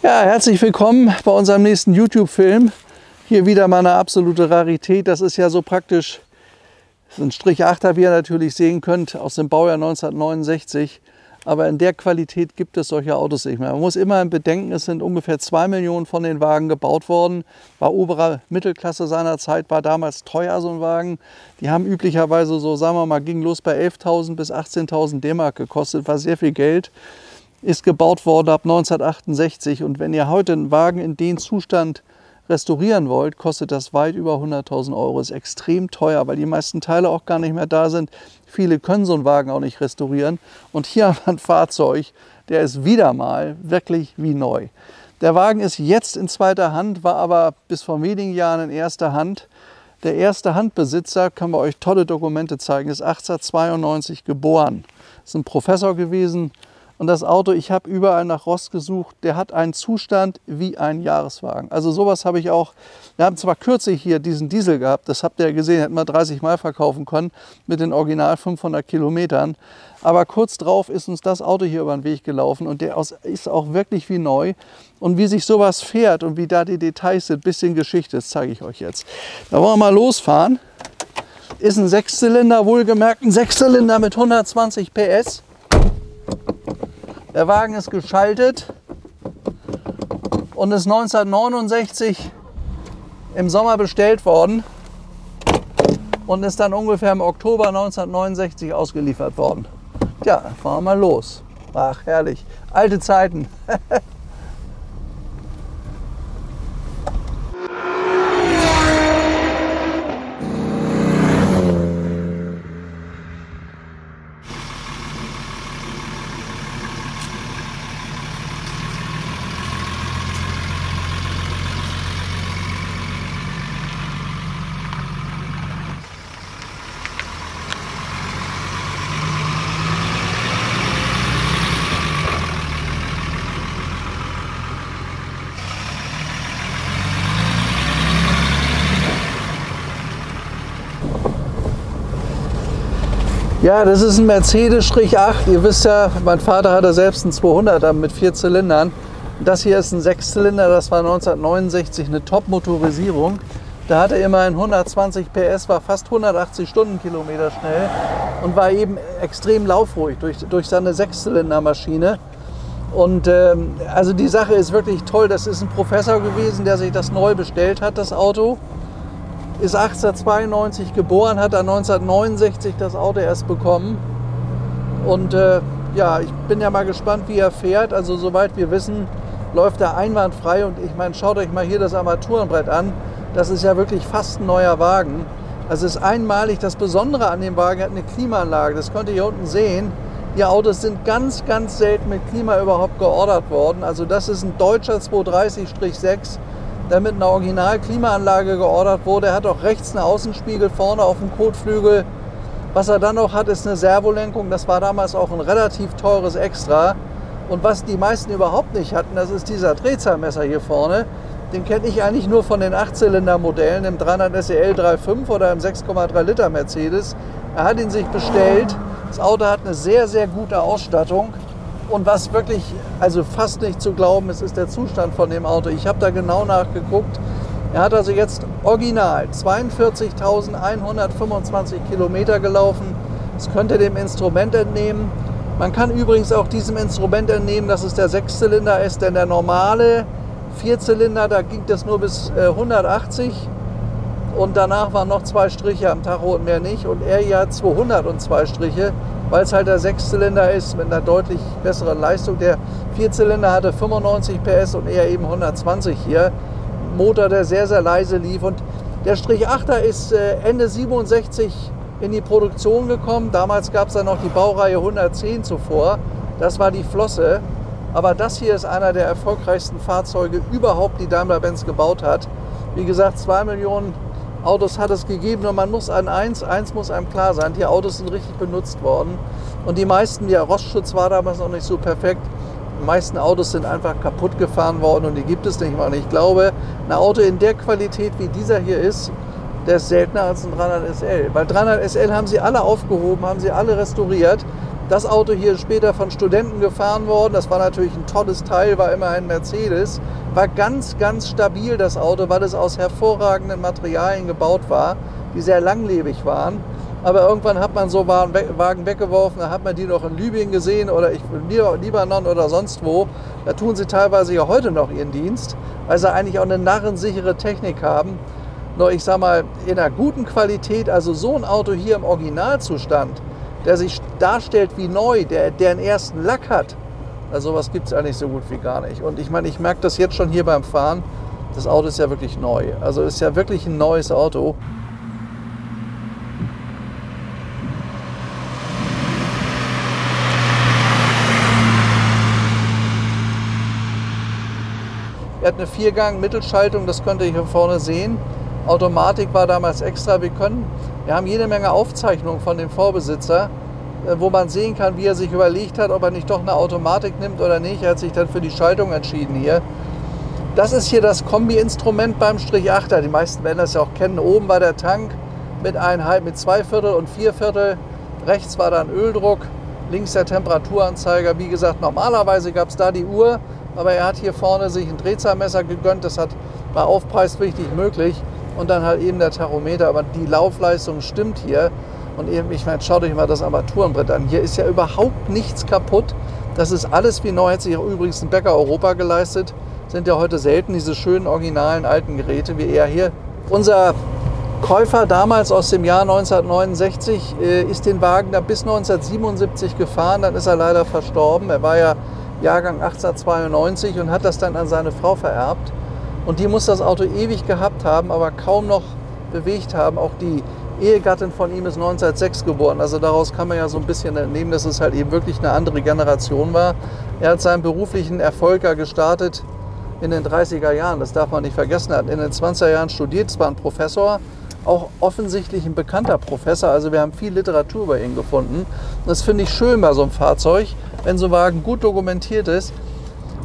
Ja, herzlich willkommen bei unserem nächsten YouTube-Film. Hier wieder mal eine absolute Rarität. Das ist ja so praktisch, das ist ein Strich-8er, wie ihr natürlich sehen könnt, aus dem Baujahr 1969. Aber in der Qualität gibt es solche Autos nicht mehr. Man muss immer bedenken, es sind ungefähr 2 Millionen von den Wagen gebaut worden. War oberer Mittelklasse seiner Zeit, war damals teuer so ein Wagen. Die haben üblicherweise so, sagen wir mal, ging los bei 11.000 bis 18.000 D-Mark gekostet, war sehr viel Geld. Ist gebaut worden ab 1968 und wenn ihr heute einen Wagen in den Zustand restaurieren wollt, kostet das weit über 100.000 Euro. Ist extrem teuer, weil die meisten Teile auch gar nicht mehr da sind. Viele können so einen Wagen auch nicht restaurieren. Und hier haben wir ein Fahrzeug, der ist wieder mal wirklich wie neu. Der Wagen ist jetzt in zweiter Hand, war aber bis vor wenigen Jahren in erster Hand. Der erste Handbesitzer, kann man euch tolle Dokumente zeigen, ist 1892 geboren. Ist ein Professor gewesen. Und das Auto, ich habe überall nach Rost gesucht, der hat einen Zustand wie ein Jahreswagen. Also sowas habe ich auch, wir haben zwar kürzlich hier diesen Diesel gehabt, das habt ihr ja gesehen, hätten wir 30 Mal verkaufen können mit den original 500 Kilometern. Aber kurz drauf ist uns das Auto hier über den Weg gelaufen und der ist auch wirklich wie neu. Und wie sich sowas fährt und wie da die Details sind, bisschen Geschichte, das zeige ich euch jetzt. Da wollen wir mal losfahren. Ist ein Sechszylinder, wohlgemerkt ein Sechszylinder mit 120 PS. Der Wagen ist geschaltet und ist 1969 im Sommer bestellt worden und ist dann ungefähr im Oktober 1969 ausgeliefert worden. Tja, fahren wir mal los. Ach, herrlich. Alte Zeiten. Ja, das ist ein Mercedes-8. Ihr wisst ja, mein Vater hatte selbst einen 200er mit 4 Zylindern. Das hier ist ein Sechszylinder, das war 1969 eine Top-Motorisierung. Da hatte er immerhin 120 PS, war fast 180 Stundenkilometer schnell und war eben extrem laufruhig durch seine Sechszylindermaschine. Und also die Sache ist wirklich toll. Das ist ein Professor gewesen, der sich das neu bestellt hat, das Auto. Ist 1892 geboren, hat er 1969 das Auto erst bekommen. Und ja, ich bin ja mal gespannt, wie er fährt. Also soweit wir wissen, läuft er einwandfrei. Und ich meine, schaut euch mal hier das Armaturenbrett an. Das ist ja wirklich fast ein neuer Wagen. Also es ist einmalig. Das Besondere an dem Wagen hat eine Klimaanlage. Das könnt ihr hier unten sehen. Die Autos sind ganz, ganz selten mit Klima überhaupt geordert worden. Also das ist ein deutscher 230-6. Der mit einer Original-Klimaanlage geordert wurde. Er hat auch rechts einen Außenspiegel vorne auf dem Kotflügel. Was er dann noch hat, ist eine Servolenkung. Das war damals auch ein relativ teures Extra. Und was die meisten überhaupt nicht hatten, das ist dieser Drehzahlmesser hier vorne. Den kenne ich eigentlich nur von den 8-Zylinder-Modellen, im 300 SEL 3.5 oder im 6,3 Liter Mercedes. Er hat ihn sich bestellt. Das Auto hat eine sehr, sehr gute Ausstattung. Und was wirklich, also fast nicht zu glauben ist, ist der Zustand von dem Auto. Ich habe da genau nachgeguckt. Er hat also jetzt original 42.125 Kilometer gelaufen. Das könnt ihr dem Instrument entnehmen. Man kann übrigens auch diesem Instrument entnehmen, dass es der Sechszylinder ist, denn der normale Vierzylinder, da ging das nur bis 180 und danach waren noch 2 Striche am Tacho und mehr nicht. Und er ja 202 Striche. Weil es halt der Sechszylinder ist mit einer deutlich besseren Leistung. Der Vierzylinder hatte 95 PS und er eben 120 hier. Motor, der sehr, sehr leise lief. Und der Strich-8er ist Ende 67 in die Produktion gekommen. Damals gab es dann noch die Baureihe 110 zuvor. Das war die Flosse. Aber das hier ist einer der erfolgreichsten Fahrzeuge überhaupt, die Daimler-Benz gebaut hat. Wie gesagt, 2 Millionen Autos hat es gegeben und man muss eins muss einem klar sein, die Autos sind richtig benutzt worden. Und die meisten, der Rostschutz war damals noch nicht so perfekt, die meisten Autos sind einfach kaputt gefahren worden und die gibt es nicht mal. Und ich glaube, ein Auto in der Qualität, wie dieser hier ist, der ist seltener als ein 300 SL. Weil 300 SL haben sie alle aufgehoben, haben sie alle restauriert. Das Auto hier ist später von Studenten gefahren worden. Das war natürlich ein tolles Teil, war immer ein Mercedes. War ganz, ganz stabil das Auto, weil es aus hervorragenden Materialien gebaut war, die sehr langlebig waren. Aber irgendwann hat man so Wagen weggeworfen, da hat man die noch in Libyen gesehen oder Libanon oder sonst wo. Da tun sie teilweise ja heute noch ihren Dienst, weil sie eigentlich auch eine narrensichere Technik haben. Nur ich sag mal, in einer guten Qualität, also so ein Auto hier im Originalzustand, der sich darstellt wie neu, der einen ersten Lack hat, also sowas gibt es eigentlich so gut wie gar nicht. Und ich meine, ich merke das jetzt schon hier beim Fahren, das Auto ist ja wirklich neu. Also ist ja wirklich ein neues Auto. Er hat eine 4-Gang-Mittelschaltung, das könnt ihr hier vorne sehen. Automatik war damals extra. Wir haben jede Menge Aufzeichnungen von dem Vorbesitzer, wo man sehen kann, wie er sich überlegt hat, ob er nicht doch eine Automatik nimmt oder nicht. Er hat sich dann für die Schaltung entschieden hier. Das ist hier das Kombi-Instrument beim Strich 8er. Die meisten werden das ja auch kennen. Oben war der Tank mit 2 Viertel und 4 Viertel. Rechts war dann Öldruck, links der Temperaturanzeiger. Wie gesagt, normalerweise gab es da die Uhr, aber er hat hier vorne sich ein Drehzahlmesser gegönnt. Das war aufpreispflichtig möglich. Und dann halt eben der Tachometer. Aber die Laufleistung stimmt hier. Und eben, ich meine, schaut euch mal das Armaturenbrett an. Hier ist ja überhaupt nichts kaputt. Das ist alles wie neu. Hat sich übrigens ein Bäcker Europa geleistet. Sind ja heute selten diese schönen, originalen, alten Geräte wie er hier. Unser Käufer damals aus dem Jahr 1969 ist den Wagen da bis 1977 gefahren. Dann ist er leider verstorben. Er war ja Jahrgang 1892 und hat das dann an seine Frau vererbt. Und die muss das Auto ewig gehabt haben, aber kaum noch bewegt haben. Auch die Ehegattin von ihm ist 1906 geboren. Also daraus kann man ja so ein bisschen entnehmen, dass es halt eben wirklich eine andere Generation war. Er hat seinen beruflichen Erfolg ja gestartet in den 30er Jahren. Das darf man nicht vergessen. Er hat in den 20er Jahren studiert, zwar ein Professor, auch offensichtlich ein bekannter Professor. Also wir haben viel Literatur über ihn gefunden. Und das finde ich schön bei so einem Fahrzeug, wenn so ein Wagen gut dokumentiert ist.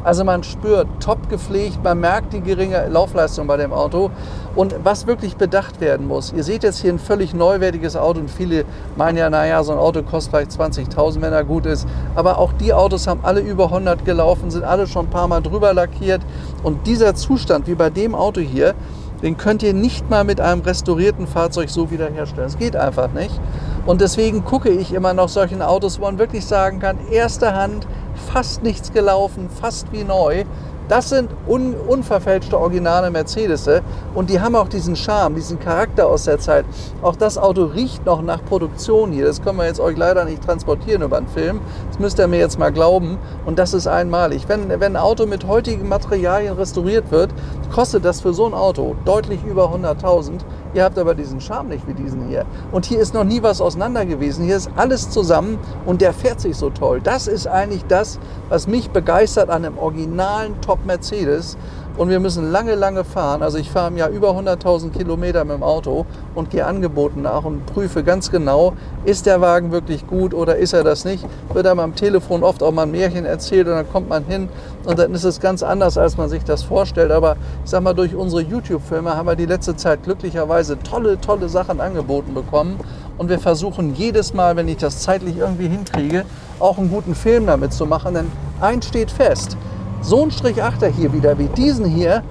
Also man spürt, top gepflegt, man merkt die geringe Laufleistung bei dem Auto. Und was wirklich bedacht werden muss, ihr seht jetzt hier ein völlig neuwertiges Auto und viele meinen ja, naja, so ein Auto kostet vielleicht 20.000, wenn er gut ist. Aber auch die Autos haben alle über 100 gelaufen, sind alle schon ein paar Mal drüber lackiert. Und dieser Zustand, wie bei dem Auto hier, den könnt ihr nicht mal mit einem restaurierten Fahrzeug so wiederherstellen. Das geht einfach nicht. Und deswegen gucke ich immer nach solchen Autos, wo man wirklich sagen kann, erster Hand, fast nichts gelaufen, fast wie neu. Das sind unverfälschte originale Mercedes und die haben auch diesen Charme, diesen Charakter aus der Zeit. Auch das Auto riecht noch nach Produktion hier. Das können wir jetzt euch leider nicht transportieren über einen Film. Das müsst ihr mir jetzt mal glauben und das ist einmalig. Wenn ein Auto mit heutigen Materialien restauriert wird, kostet das für so ein Auto deutlich über 100.000. Ihr habt aber diesen Charme nicht wie diesen hier. Und hier ist noch nie was auseinander gewesen. Hier ist alles zusammen und der fährt sich so toll. Das ist eigentlich das, was mich begeistert an einem originalen Top-Mercedes. Und wir müssen lange, lange fahren. Also ich fahre im Jahr über 100.000 Kilometer mit dem Auto und gehe Angeboten nach und prüfe ganz genau, ist der Wagen wirklich gut oder ist er das nicht. Wird einem am Telefon oft auch mal ein Märchen erzählt und dann kommt man hin und dann ist es ganz anders, als man sich das vorstellt. Aber ich sag mal, durch unsere YouTube-Filme haben wir die letzte Zeit glücklicherweise tolle, tolle Sachen angeboten bekommen. Und wir versuchen jedes Mal, wenn ich das zeitlich irgendwie hinkriege, auch einen guten Film damit zu machen. Denn eins steht fest, so ein Strich 8er hier wieder wie diesen hier,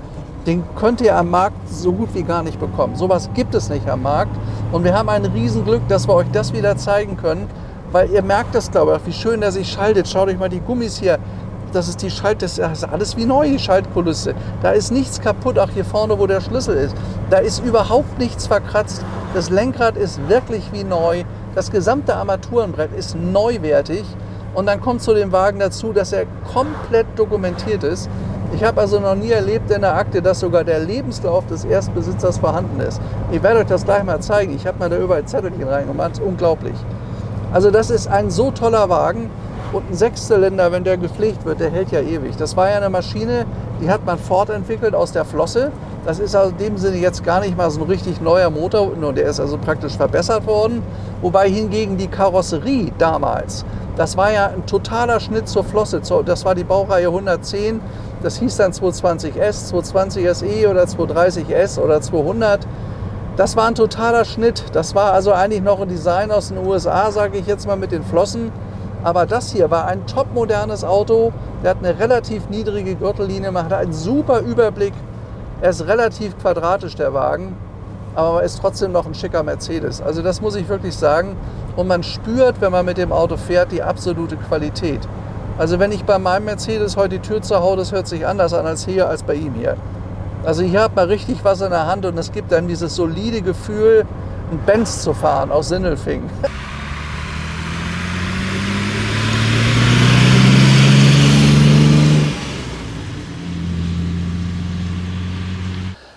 den könnt ihr am Markt so gut wie gar nicht bekommen. Sowas gibt es nicht am Markt. Und wir haben ein Riesenglück, dass wir euch das wieder zeigen können, weil ihr merkt das, glaube ich, wie schön der sich schaltet. Schaut euch mal die Gummis hier. Das ist das ist alles wie neu, die Schaltkulisse. Da ist nichts kaputt, auch hier vorne, wo der Schlüssel ist. Da ist überhaupt nichts verkratzt. Das Lenkrad ist wirklich wie neu. Das gesamte Armaturenbrett ist neuwertig. Und dann kommt zu dem Wagen dazu, dass er komplett dokumentiert ist. Ich habe also noch nie erlebt in der Akte, dass sogar der Lebenslauf des Erstbesitzers vorhanden ist. Ich werde euch das gleich mal zeigen. Ich habe mir da überall Zettelchen reingemacht. Das ist unglaublich. Also das ist ein so toller Wagen. Und ein Sechszylinder, wenn der gepflegt wird, der hält ja ewig. Das war ja eine Maschine, die hat man fortentwickelt aus der Flosse. Das ist also in dem Sinne jetzt gar nicht mal so ein richtig neuer Motor, nur der ist also praktisch verbessert worden. Wobei hingegen die Karosserie damals, das war ja ein totaler Schnitt zur Flosse. Das war die Baureihe 110, das hieß dann 220S, 220 SE oder 230S oder 200. Das war ein totaler Schnitt. Das war also eigentlich noch ein Design aus den USA, sage ich jetzt mal, mit den Flossen. Aber das hier war ein topmodernes Auto. Der hat eine relativ niedrige Gürtellinie, man hat einen super Überblick. Er ist relativ quadratisch, der Wagen, aber er ist trotzdem noch ein schicker Mercedes. Also das muss ich wirklich sagen. Und man spürt, wenn man mit dem Auto fährt, die absolute Qualität. Also wenn ich bei meinem Mercedes heute die Tür zuhaue, das hört sich anders an als hier, als bei ihm hier. Also hier hat man richtig was in der Hand und es gibt dann dieses solide Gefühl, einen Benz zu fahren aus Sindelfingen.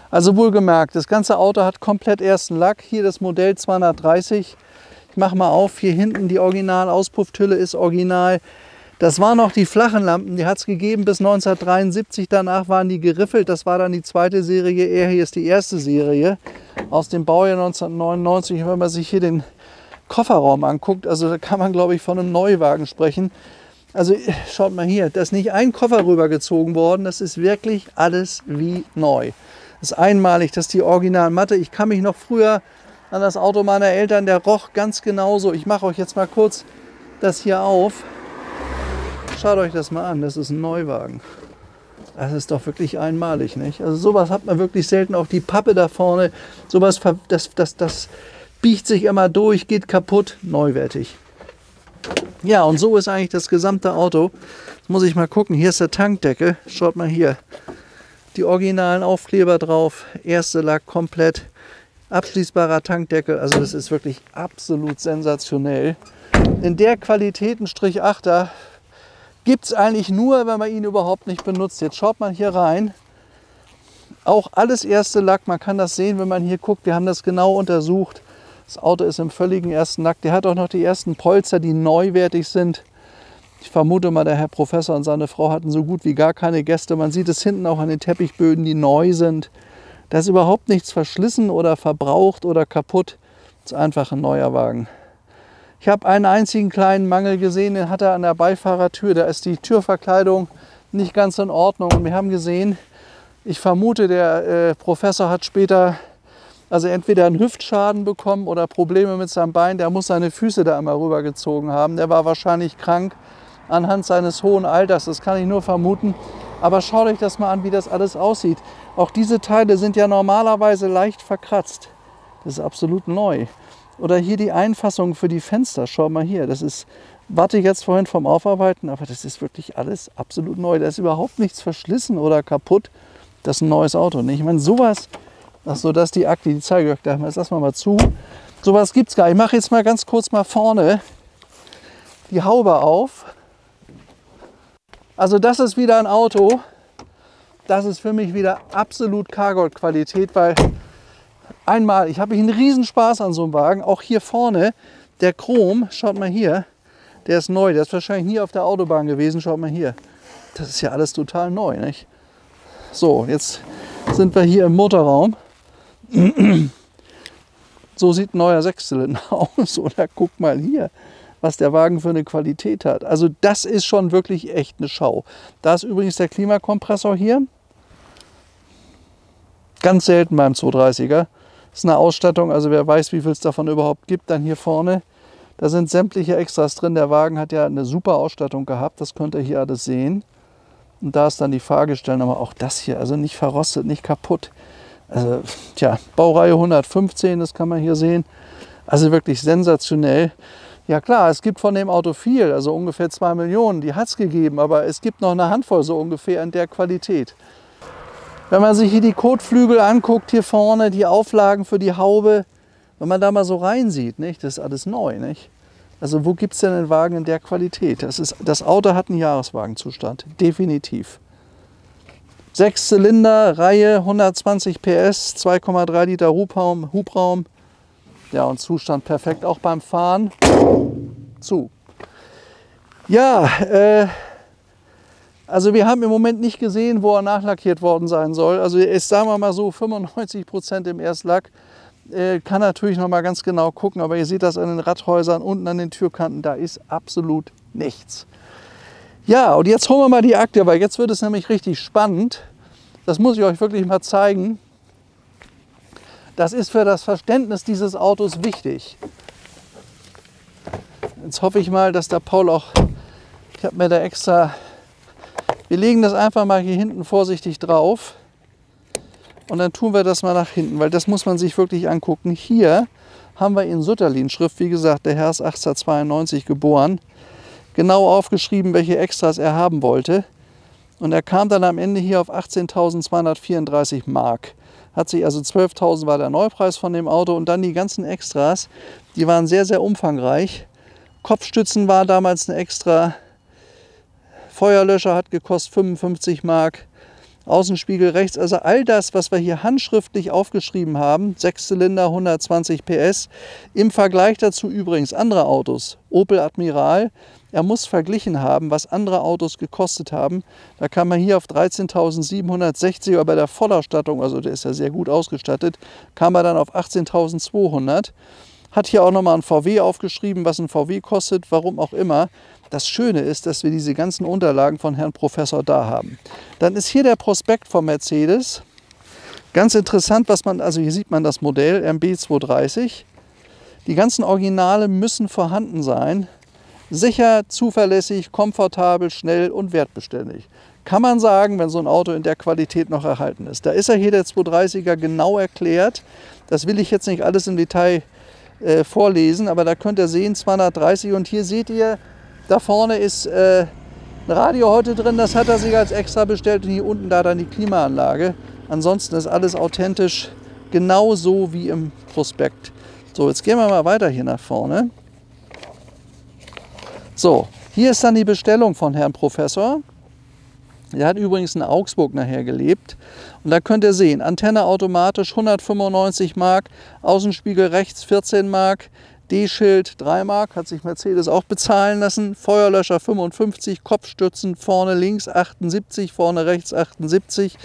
Also wohlgemerkt, das ganze Auto hat komplett ersten Lack. Hier das Modell 230. Ich mache mal auf, hier hinten die Original-Auspufftülle ist original. Das waren noch die flachen Lampen, die hat es gegeben bis 1973. Danach waren die geriffelt. Das war dann die zweite Serie. Hier ist die erste Serie aus dem Baujahr 1999. Wenn man sich hier den Kofferraum anguckt, also da kann man, glaube ich, von einem Neuwagen sprechen. Also schaut mal hier, da ist nicht ein Koffer rübergezogen worden. Das ist wirklich alles wie neu. Das ist einmalig, das ist die Originalmatte. Ich kann mich noch früher an das Auto meiner Eltern, der roch ganz genauso. Ich mache euch jetzt mal kurz das hier auf. Schaut euch das mal an, das ist ein Neuwagen. Das ist doch wirklich einmalig, nicht? Also sowas hat man wirklich selten. Auch die Pappe da vorne, sowas, das biegt sich immer durch, geht kaputt, neuwertig. Ja, und so ist eigentlich das gesamte Auto. Jetzt muss ich mal gucken, hier ist der Tankdeckel. Schaut mal hier. Die originalen Aufkleber drauf, erste Lack komplett, abschließbarer Tankdeckel, also das ist wirklich absolut sensationell. In der Qualität ein Strich 8er gibt es eigentlich nur, wenn man ihn überhaupt nicht benutzt. Jetzt schaut man hier rein, auch alles erste Lack, man kann das sehen, wenn man hier guckt, wir haben das genau untersucht. Das Auto ist im völligen ersten Lack, der hat auch noch die ersten Polster, die neuwertig sind. Ich vermute mal, der Herr Professor und seine Frau hatten so gut wie gar keine Gäste. Man sieht es hinten auch an den Teppichböden, die neu sind. Da ist überhaupt nichts verschlissen oder verbraucht oder kaputt. Das ist einfach ein neuer Wagen. Ich habe einen einzigen kleinen Mangel gesehen, den hat er an der Beifahrertür. Da ist die Türverkleidung nicht ganz in Ordnung. Und wir haben gesehen, ich vermute, der Professor hat später also entweder einen Hüftschaden bekommen oder Probleme mit seinem Bein. Der muss seine Füße da einmal rübergezogen haben. Der war wahrscheinlich krank. Anhand seines hohen Alters, das kann ich nur vermuten. Aber schaut euch das mal an, wie das alles aussieht. Auch diese Teile sind ja normalerweise leicht verkratzt. Das ist absolut neu. Oder hier die Einfassung für die Fenster. Schau mal hier, das ist, warte ich jetzt vorhin vom Aufarbeiten, aber das ist wirklich alles absolut neu. Da ist überhaupt nichts verschlissen oder kaputt. Das ist ein neues Auto. Ich meine, sowas, achso, das ist die Akte, die zeige ich euch gleich mal. Jetzt lassen wir mal zu. Sowas gibt es gar nicht. Ich mache jetzt mal ganz kurz mal vorne die Haube auf. Also das ist wieder ein Auto, das ist für mich wieder absolut Cargold-Qualität, weil einmal, ich habe einen Riesenspaß an so einem Wagen, auch hier vorne, der Chrom, schaut mal hier, der ist neu, der ist wahrscheinlich nie auf der Autobahn gewesen, schaut mal hier, das ist ja alles total neu, nicht? So, jetzt sind wir hier im Motorraum, so sieht ein neuer Sechszylinder aus, oder guck mal hier, was der Wagen für eine Qualität hat. Also das ist schon wirklich echt eine Schau. Da ist übrigens der Klimakompressor hier. Ganz selten beim 230er. Das ist eine Ausstattung, also wer weiß, wie viel es davon überhaupt gibt. Dann hier vorne, da sind sämtliche Extras drin. Der Wagen hat ja eine super Ausstattung gehabt, das könnt ihr hier alles sehen. Und da ist dann die Fahrgestelle, aber auch das hier, also nicht verrostet, nicht kaputt. Also, tja, Baureihe 115, das kann man hier sehen. Also wirklich sensationell. Ja klar, es gibt von dem Auto viel, also ungefähr 2 Millionen, die hat es gegeben, aber es gibt noch eine Handvoll so ungefähr in der Qualität. Wenn man sich hier die Kotflügel anguckt, hier vorne, die Auflagen für die Haube, wenn man da mal so reinsieht, nicht, das ist alles neu. Nicht? Also wo gibt es denn einen Wagen in der Qualität? Das Auto hat einen Jahreswagenzustand, definitiv. 6 Zylinder, Reihe, 120 PS, 2,3 Liter Hubraum. Ja, und Zustand perfekt, auch beim Fahren. Zu. Ja, also wir haben im Moment nicht gesehen, wo er nachlackiert worden sein soll. Also er ist, sagen wir mal so, 95% im Erstlack. Kann natürlich noch mal ganz genau gucken, aber ihr seht das an den Radhäusern, unten an den Türkanten, da ist absolut nichts. Ja, und jetzt holen wir mal die Akte, weil jetzt wird es nämlich richtig spannend. Das muss ich euch wirklich mal zeigen. Das ist für das Verständnis dieses Autos wichtig. Jetzt hoffe ich mal, dass der Paul auch, ich habe mir da extra, wir legen das einfach mal hier hinten vorsichtig drauf und dann tun wir das mal nach hinten, weil das muss man sich wirklich angucken. Hier haben wir in Sütterlin-Schrift, wie gesagt, der Herr ist 1892 geboren, genau aufgeschrieben, welche Extras er haben wollte. Und er kam dann am Ende hier auf 18.234 Mark. Hat sich also 12.000 war der Neupreis von dem Auto und dann die ganzen Extras, die waren sehr, sehr umfangreich. Kopfstützen war damals ein Extra, Feuerlöscher hat gekostet 55 Mark, Außenspiegel rechts, also all das, was wir hier handschriftlich aufgeschrieben haben, 6 Zylinder, 120 PS, im Vergleich dazu übrigens andere Autos, Opel Admiral, er muss verglichen haben, was andere Autos gekostet haben. Da kam man hier auf 13.760, aber bei der Vollausstattung, also der ist ja sehr gut ausgestattet, kam er dann auf 18.200. Hat hier auch nochmal ein VW aufgeschrieben, was ein VW kostet, warum auch immer. Das Schöne ist, dass wir diese ganzen Unterlagen von Herrn Professor da haben. Dann ist hier der Prospekt von Mercedes. Ganz interessant, was man, also hier sieht man das Modell MB 230. Die ganzen Originale müssen vorhanden sein. Sicher, zuverlässig, komfortabel, schnell und wertbeständig. Kann man sagen, wenn so ein Auto in der Qualität noch erhalten ist. Da ist er hier, der 230er, genau erklärt. Das will ich jetzt nicht alles im Detail vorlesen, aber da könnt ihr sehen, 230 und hier seht ihr, da vorne ist ein Radio heute drin, das hat er sich als extra bestellt und hier unten da dann die Klimaanlage. Ansonsten ist alles authentisch, genauso wie im Prospekt. So, jetzt gehen wir mal weiter hier nach vorne. So, hier ist dann die Bestellung von Herrn Professor. Er hat übrigens in Augsburg nachher gelebt. Und da könnt ihr sehen, Antenne automatisch 195 Mark, Außenspiegel rechts 14 Mark, D-Schild 3 Mark, hat sich Mercedes auch bezahlen lassen, Feuerlöscher 55, Kopfstützen vorne links 78, vorne rechts 78,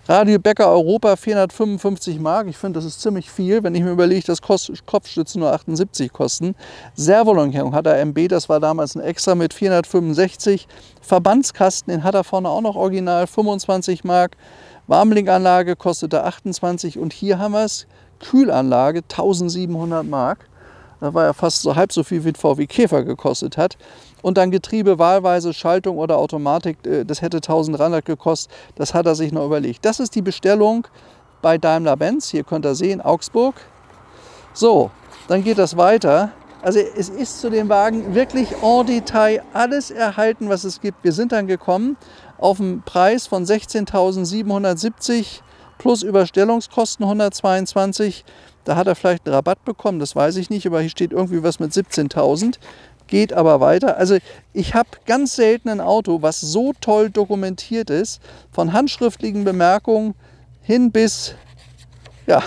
Radio Becker Europa 455 Mark, ich finde das ist ziemlich viel, wenn ich mir überlege, dass Kopfstützen nur 78 kosten. Servolenkung hat er MB, das war damals ein Extra mit 465, Verbandskasten, den hat er vorne auch noch original 25 Mark, Warmlinkanlage kostete 28 und hier haben wir es, Kühlanlage 1700 Mark. Das war ja fast so halb so viel, wie ein VW Käfer gekostet hat. Und dann Getriebe wahlweise, Schaltung oder Automatik, das hätte 1300 gekostet. Das hat er sich noch überlegt. Das ist die Bestellung bei Daimler-Benz. Hier könnt ihr sehen, Augsburg. So, dann geht das weiter. Also es ist zu dem Wagen wirklich en Detail alles erhalten, was es gibt. Wir sind dann gekommen auf einen Preis von 16.770 plus Überstellungskosten 122. Da hat er vielleicht einen Rabatt bekommen, das weiß ich nicht, aber hier steht irgendwie was mit 17.000. Geht aber weiter. Also ich habe ganz selten ein Auto, was so toll dokumentiert ist, von handschriftlichen Bemerkungen hin bis, ja,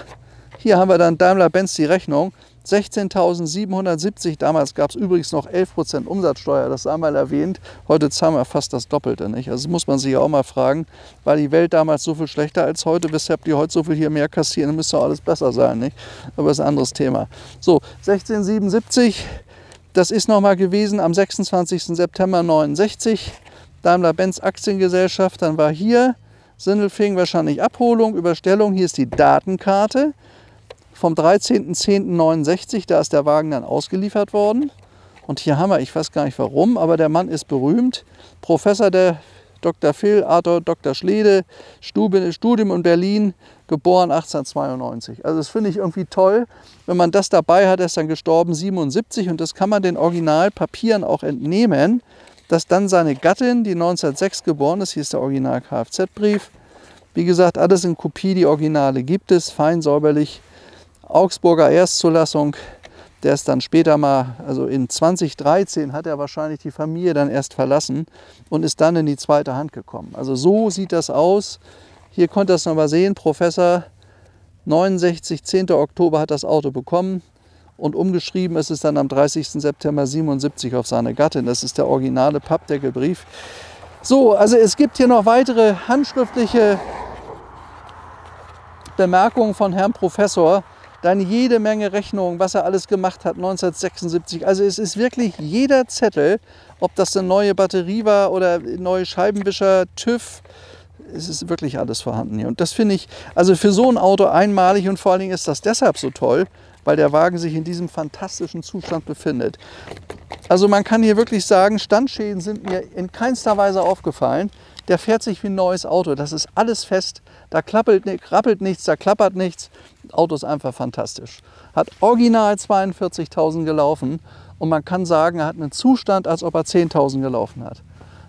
hier haben wir dann Daimler-Benz die Rechnung. 16.770, damals gab es übrigens noch 11% Umsatzsteuer, das sei mal erwähnt. Heute zahlen wir fast das Doppelte, nicht? Also das muss man sich ja auch mal fragen, war die Welt damals so viel schlechter als heute, weshalb die heute so viel hier mehr kassieren, dann müsste auch alles besser sein, nicht? Aber das ist ein anderes Thema. So, 1677, das ist nochmal gewesen am 26. September 69, Daimler-Benz Aktiengesellschaft, dann war hier Sindelfingen wahrscheinlich Abholung, Überstellung, hier ist die Datenkarte. Vom 13.10.69, da ist der Wagen dann ausgeliefert worden. Und hier haben wir, ich weiß gar nicht warum, aber der Mann ist berühmt. Professor der Dr. Phil, Arthur Dr. Schlede, Studium in Berlin, geboren 1892. Also das finde ich irgendwie toll, wenn man das dabei hat, er ist dann gestorben 77 und das kann man den Originalpapieren auch entnehmen, dass dann seine Gattin, die 1906 geboren ist, hier ist der Original Kfz-Brief, wie gesagt, alles in Kopie, die Originale gibt es, fein säuberlich. Augsburger Erstzulassung, der ist dann später mal, also in 2013 hat er wahrscheinlich die Familie dann erst verlassen und ist dann in die zweite Hand gekommen. Also so sieht das aus. Hier könnt ihr es nochmal sehen, Professor 69, 10. Oktober hat das Auto bekommen und umgeschrieben ist es dann am 30. September 77 auf seine Gattin. Das ist der originale Pappdeckelbrief. So, also es gibt hier noch weitere handschriftliche Bemerkungen von Herrn Professor. Dann jede Menge Rechnungen, was er alles gemacht hat 1976. Also es ist wirklich jeder Zettel, ob das eine neue Batterie war oder neue Scheibenwischer, TÜV, es ist wirklich alles vorhanden hier. Und das finde ich, also für so ein Auto einmalig und vor allen Dingen ist das deshalb so toll, weil der Wagen sich in diesem fantastischen Zustand befindet. Also man kann hier wirklich sagen, Standschäden sind mir in keinster Weise aufgefallen. Der fährt sich wie ein neues Auto. Das ist alles fest. Da krabbelt nichts, da klappert nichts. Das Auto ist einfach fantastisch. Hat original 42.000 gelaufen. Und man kann sagen, er hat einen Zustand, als ob er 10.000 gelaufen hat.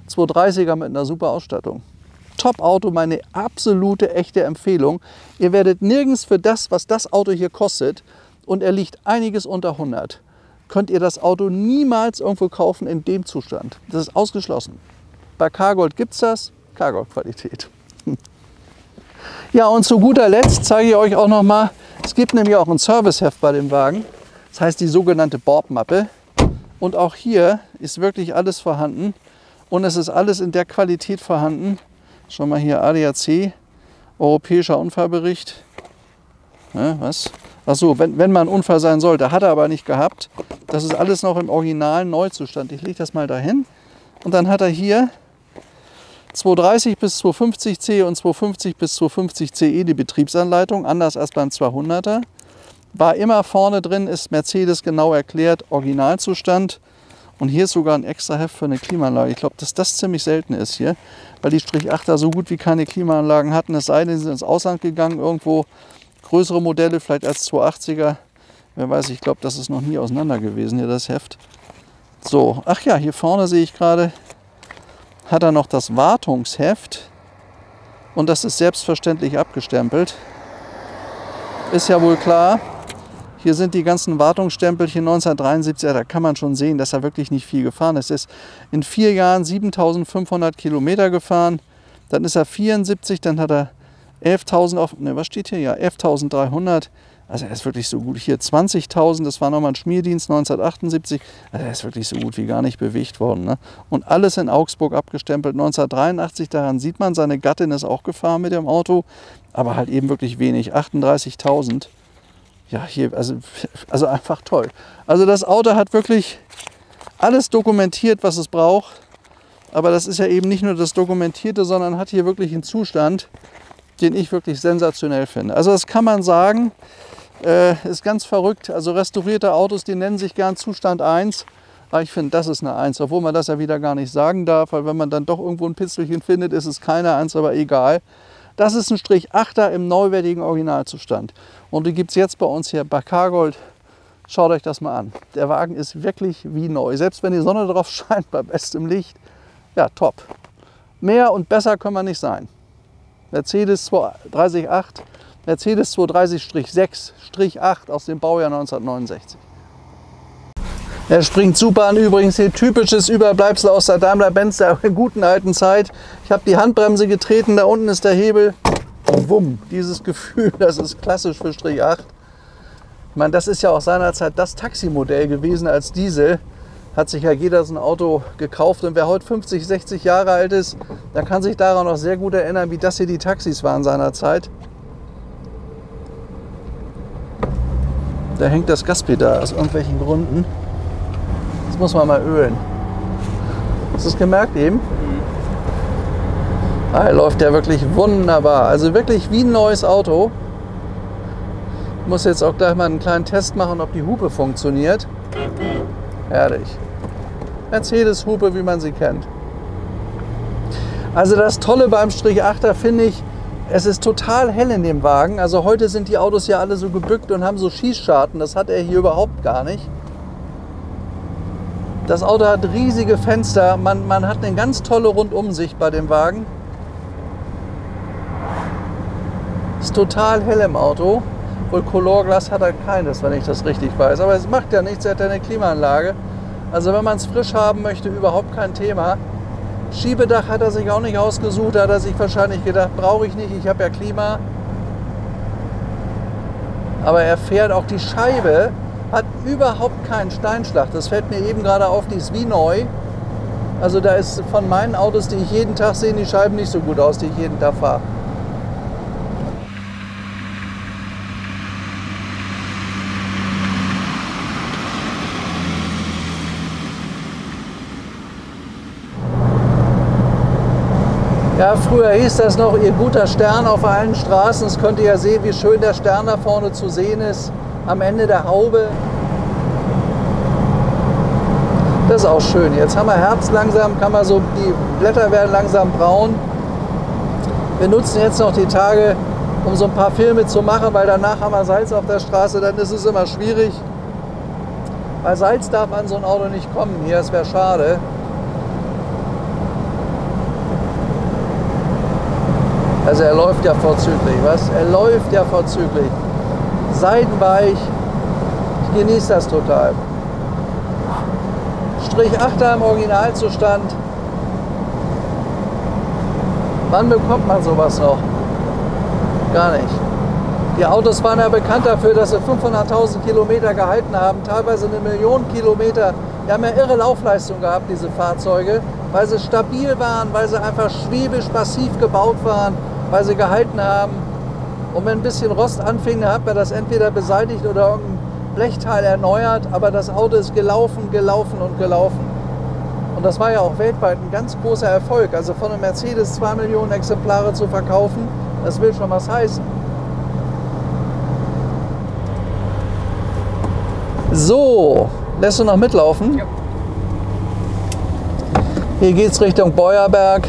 230er mit einer super Ausstattung. Top-Auto, meine absolute, echte Empfehlung. Ihr werdet nirgends für das, was das Auto hier kostet, und er liegt einiges unter 100, könnt ihr das Auto niemals irgendwo kaufen in dem Zustand. Das ist ausgeschlossen. Bei Cargold gibt es das, Cargold-Qualität. Ja, und zu guter Letzt zeige ich euch auch noch mal, es gibt nämlich auch ein Serviceheft bei dem Wagen. Das heißt die sogenannte Bordmappe. Und auch hier ist wirklich alles vorhanden. Und es ist alles in der Qualität vorhanden. Schon mal hier ADAC, Europäischer Unfallbericht. Ja, was? Achso, wenn mal ein Unfall sein sollte, hat er aber nicht gehabt. Das ist alles noch im originalen Neuzustand. Ich lege das mal dahin. Und dann hat er hier 230 bis 250C und 250 bis 250CE die Betriebsanleitung, anders als beim 200er. War immer vorne drin, ist Mercedes genau erklärt, Originalzustand. Und hier ist sogar ein extra Heft für eine Klimaanlage. Ich glaube, dass das ziemlich selten ist hier, weil die Strich-8er so gut wie keine Klimaanlagen hatten. Es sei denn, sie sind ins Ausland gegangen, irgendwo größere Modelle, vielleicht als 280er. Wer weiß, ich glaube, das ist noch nie auseinander gewesen hier, das Heft. So, ach ja, hier vorne sehe ich gerade, hat er noch das Wartungsheft. Und das ist selbstverständlich abgestempelt. Ist ja wohl klar. Hier sind die ganzen Wartungsstempelchen 1973, da kann man schon sehen, dass er wirklich nicht viel gefahren ist. Er ist in 4 Jahren 7.500 Kilometer gefahren, dann ist er 74, dann hat er 11.000 auf, ne, was steht hier? Ja, 11.300, also er ist wirklich so gut. Hier 20.000, das war nochmal ein Schmierdienst 1978, also er ist wirklich so gut wie gar nicht bewegt worden. Ne? Und alles in Augsburg abgestempelt, 1983, daran sieht man, seine Gattin ist auch gefahren mit dem Auto, aber halt eben wirklich wenig, 38.000. Ja, hier, also einfach toll. Also das Auto hat wirklich alles dokumentiert, was es braucht. Aber das ist ja eben nicht nur das Dokumentierte, sondern hat hier wirklich einen Zustand, den ich wirklich sensationell finde. Also das kann man sagen, ist ganz verrückt. Also restaurierte Autos, die nennen sich gern Zustand 1. Aber ich finde, das ist eine 1, obwohl man das ja wieder gar nicht sagen darf, weil wenn man dann doch irgendwo ein Pitzelchen findet, ist es keine 1, aber egal. Das ist ein Strich-8er im neuwertigen Originalzustand. Und die gibt es jetzt bei uns hier bei Cargold. Schaut euch das mal an. Der Wagen ist wirklich wie neu. Selbst wenn die Sonne drauf scheint, bei bestem Licht. Ja, top. Mehr und besser können wir nicht sein. Mercedes 230-8, Mercedes 230-6-8 aus dem Baujahr 1969. Er springt super an, übrigens hier typisches Überbleibsel aus der Daimler-Benz der guten alten Zeit. Ich habe die Handbremse getreten, da unten ist der Hebel. Wumm, dieses Gefühl, das ist klassisch für Strich 8. Ich meine, das ist ja auch seinerzeit das Taximodell gewesen als Diesel. Hat sich ja jeder so ein Auto gekauft und wer heute 50, 60 Jahre alt ist, der kann sich daran noch sehr gut erinnern, wie das hier die Taxis waren seinerzeit. Da hängt das Gaspedal aus irgendwelchen Gründen. Das muss man mal ölen. Hast du es gemerkt eben? Ah, läuft ja wirklich wunderbar. Also wirklich wie ein neues Auto. Ich muss jetzt auch gleich mal einen kleinen Test machen, ob die Hupe funktioniert. Herrlich. Mercedes-Hupe, wie man sie kennt. Also das Tolle beim Strich 8er finde ich, es ist total hell in dem Wagen. Also heute sind die Autos ja alle so gebückt und haben so Schießscharten. Das hat er hier überhaupt gar nicht. Das Auto hat riesige Fenster. Man hat eine ganz tolle Rundumsicht bei dem Wagen. Ist total hell im Auto. Wohl Colorglas hat er keines, wenn ich das richtig weiß. Aber es macht ja nichts, er hat ja eine Klimaanlage. Also wenn man es frisch haben möchte, überhaupt kein Thema. Schiebedach hat er sich auch nicht ausgesucht. Da hat er sich wahrscheinlich gedacht, brauche ich nicht, ich habe ja Klima. Aber er fährt auch die Scheibe, hat überhaupt keinen Steinschlag. Das fällt mir eben gerade auf, die ist wie neu. Also da ist von meinen Autos, die ich jeden Tag sehe, die Scheiben nicht so gut aus, die ich jeden Tag fahre. Ja, früher hieß das noch, ihr guter Stern auf allen Straßen. Das könnt ihr ja sehen, wie schön der Stern da vorne zu sehen ist, am Ende der Haube. Das ist auch schön. Jetzt haben wir Herbst langsam, kann man so, die Blätter werden langsam braun. Wir nutzen jetzt noch die Tage, um so ein paar Filme zu machen, weil danach haben wir Salz auf der Straße, dann ist es immer schwierig. Weil Salz darf an so ein Auto nicht kommen hier, das wäre schade. Also er läuft ja vorzüglich, was? Er läuft ja vorzüglich. Seidenweich, ich genieße das total. Strich 8er im Originalzustand. Wann bekommt man sowas noch? Gar nicht. Die Autos waren ja bekannt dafür, dass sie 500.000 Kilometer gehalten haben, teilweise 1 Million Kilometer. Die haben ja irre Laufleistung gehabt, diese Fahrzeuge, weil sie stabil waren, weil sie einfach schwäbisch massiv gebaut waren, weil sie gehalten haben. Und wenn ein bisschen Rost anfing, dann hat man das entweder beseitigt oder irgendein Blechteil erneuert, aber das Auto ist gelaufen, gelaufen und gelaufen. Und das war ja auch weltweit ein ganz großer Erfolg. Also von einem Mercedes 2 Millionen Exemplare zu verkaufen, das will schon was heißen. So, lässt du noch mitlaufen? Ja. Hier geht es Richtung Beuerberg.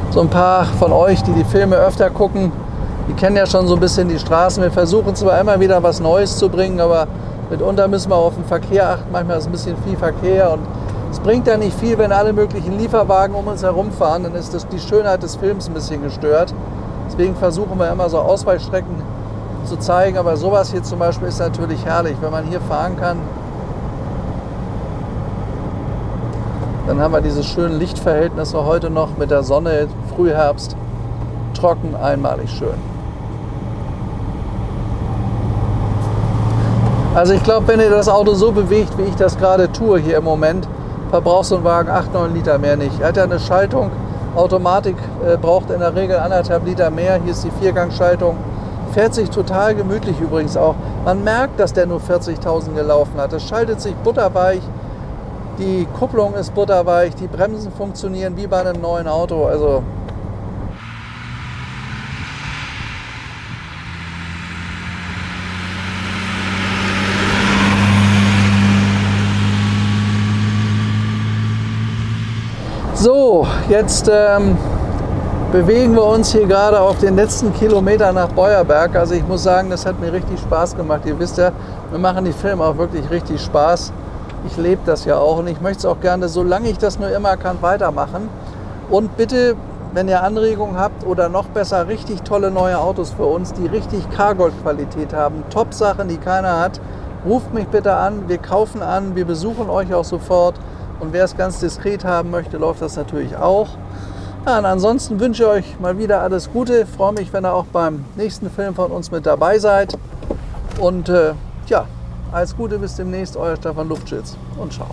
So ein paar von euch, die die Filme öfter gucken, die kennen ja schon so ein bisschen die Straßen. Wir versuchen zwar immer wieder was Neues zu bringen, aber mitunter müssen wir auf den Verkehr achten. Manchmal ist ein bisschen viel Verkehr und es bringt ja nicht viel, wenn alle möglichen Lieferwagen um uns herumfahren. Dann ist die Schönheit des Films ein bisschen gestört. Deswegen versuchen wir immer so Ausweichstrecken zu zeigen. Aber sowas hier zum Beispiel ist natürlich herrlich, wenn man hier fahren kann. Dann haben wir dieses schöne Lichtverhältnis heute noch mit der Sonne, Frühherbst, trocken, einmalig schön. Also ich glaube, wenn ihr das Auto so bewegt, wie ich das gerade tue hier im Moment, verbraucht so ein Wagen 8-9 Liter mehr nicht. Er hat ja eine Schaltung, Automatik braucht in der Regel 1,5 Liter mehr. Hier ist die Viergangschaltung. Fährt sich total gemütlich übrigens auch. Man merkt, dass der nur 40.000 gelaufen hat. Es schaltet sich butterweich. Die Kupplung ist butterweich, die Bremsen funktionieren wie bei einem neuen Auto. Also so, jetzt bewegen wir uns hier gerade auf den letzten Kilometer nach Beuerberg. Also ich muss sagen, das hat mir richtig Spaß gemacht. Ihr wisst ja, wir machen die Filme auch wirklich richtig Spaß. Ich lebe das ja auch und ich möchte es auch gerne, solange ich das nur immer kann, weitermachen. Und bitte, wenn ihr Anregungen habt oder noch besser, richtig tolle neue Autos für uns, die richtig Cargold-Qualität haben, Top-Sachen, die keiner hat, ruft mich bitte an, wir kaufen an, wir besuchen euch auch sofort. Und wer es ganz diskret haben möchte, läuft das natürlich auch. Ja, und ansonsten wünsche ich euch mal wieder alles Gute. Ich freue mich, wenn ihr auch beim nächsten Film von uns mit dabei seid. Und ja, alles Gute, bis demnächst, euer Stefan Luftschitz und ciao.